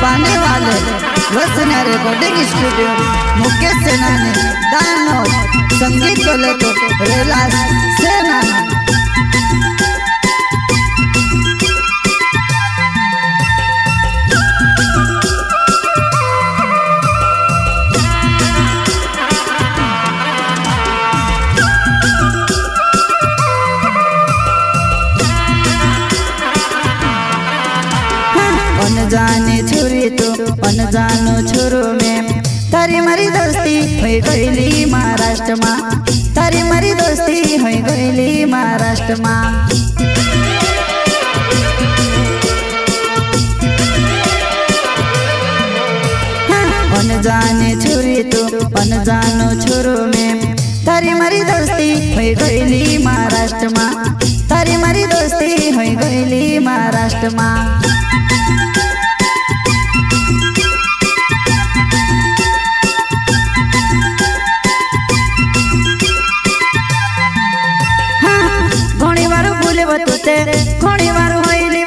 पाने वाले वसना recording studio Mukesh सेनानी दानोद संगीत बोले तो रेलास सेनानी। अनजाने छुरी तो अनजानो छुरो में तारी मारी दोस्ती हुई गईली महाराष्ट्र में, तारी मारी दोस्ती हुई गईली महाराष्ट्र में। अनजाने छुरी तो अनजानो छुरो में तारी मारी दोस्ती हुई गईली महाराष्ट्र में, तारी मारी दोस्ती हुई गईली महाराष्ट्र में। घणी बार होइली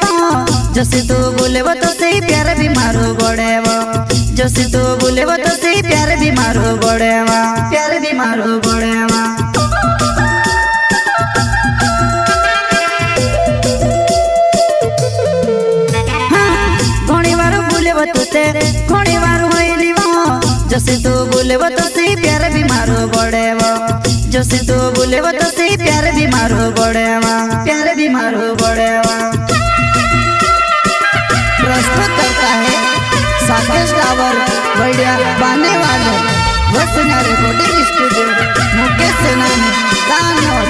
जसी तू बोलेबो तो सही प्यार भी मारो बड़ेवा, जसी तू बोलेबो तो सही प्यार भी मारो बड़ेवा, प्यार भी मारो बड़ेवा। घणी बार बोलेबो तो घणी बार होइली जसी तू बोलेबो तो सही प्यार भी मारो बड़ेवा, जसी तू बोलेबो तो सही प्यार भी मारो बड़ेवा, प्यार भी मारो बड़ेवा। प्रस्तुत करता है साकेश टावर बढ़िया बाने वाले वसना रिकॉर्डिंग स्टूडियो मुकेश सेनानी दानोद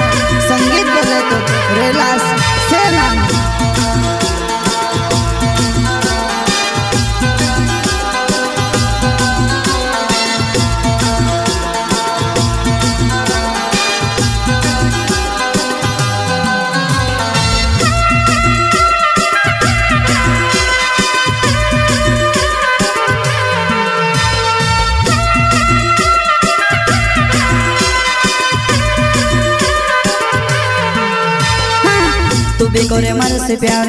संगीत बोले तो रेलास सेनानी। तू भी करे मार से प्यार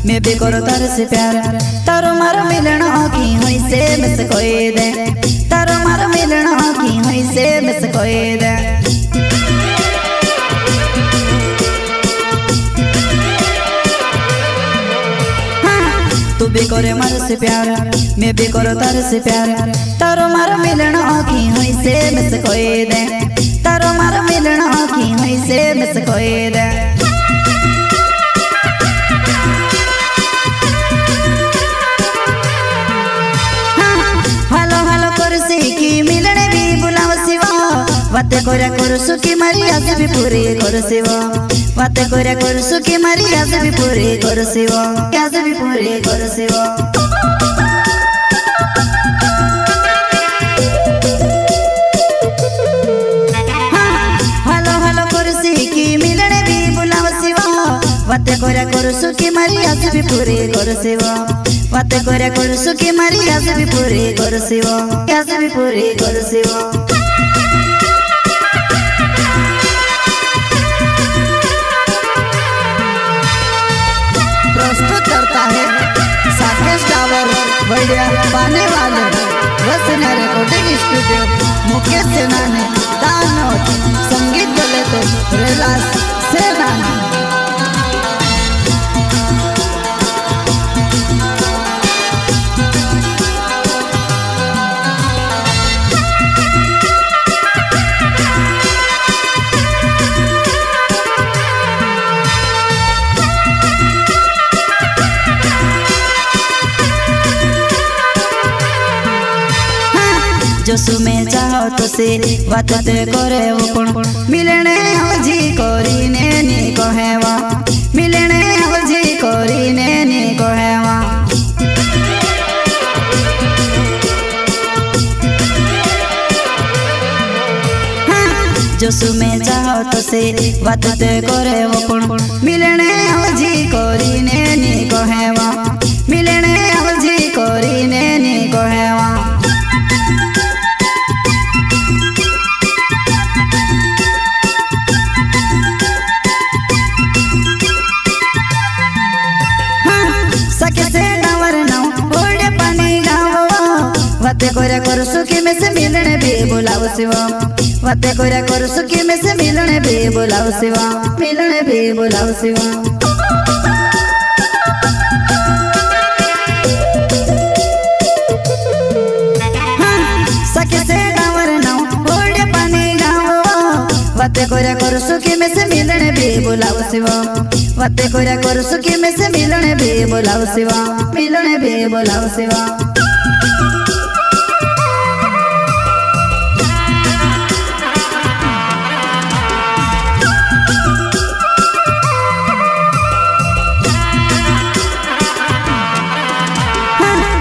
मैं भी करो तार से प्यार, तारो मारो मिलन की हुई से मिस कोई दे, तारो मारो मिलन की हुई से मिस कोई दे। तू भी करे मार से प्यार मैं भी करो तार से प्यार, तारो मारो मिलन की हुई से मिस कोई दे, तारो मारो मिलन की हुई से मिस कोई दे। बाते कोरा कर सुखी मारी आज भी पूरी कर शिव, बाते कोरा कर सुखी मारी आज भी पूरी कर शिव, आज भी पूरी कर शिव। हालो हालो कर सीखी मिलने भी बुलाव शिव, बाते कोरा कर सुखी मारी आज भी पूरी कर शिव, बाते कोरा कर सुखी मारी आज भी पूरी कर शिव, आज भी पूरी कर शिव। प्रस्तुत करता है साकेश टावर बढ़िया पाने वाले वसना रिकॉर्डिंग स्टूडियो मुकेश सेनानी दानोद संगीत बोले तो रेलास सेनानी। जसु में चाहो तो से बात ते करे वो पण मिलने हजी करीने नी कहेवा, मिलने हजी करीने नी कहेवा। जसु में चाहो तो से बात ते करे वो पण मिलने हजी करीने नी कहेवा, मिलने हजी करीने नी कहेवा। सके से डावर नाव ओडे पानी करू सुखी में से मिलने भी बोलाओ शिवा बातें करू सुखी में से मिलने भी बोलाओ शिवा मिलने भी बोलाओ शिवा बातें करू सुखी में से मिलने भी बोलाओ शिवा बातें करू सुखी में से मिलने भी बोलाओ शिवा मिलने भी बोलाओ शिवा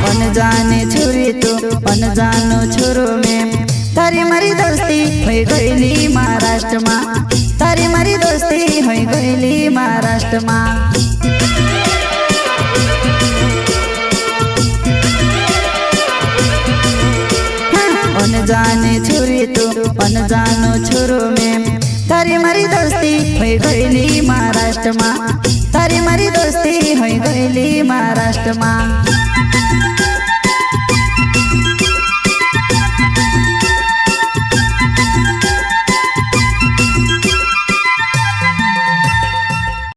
अनजाने छुरी तो अनजानो छोरो में तारी मारी दोस्ती होई गईली महाराष्ट्र में तारी मारी दोस्ती होई गईली महाराष्ट्र में अनजाने छुरी तो अनजानो छोरो में तारी मारी दोस्ती होई गईली महाराष्ट्र में तारी मारी दोस्ती होई गईली महाराष्ट्र में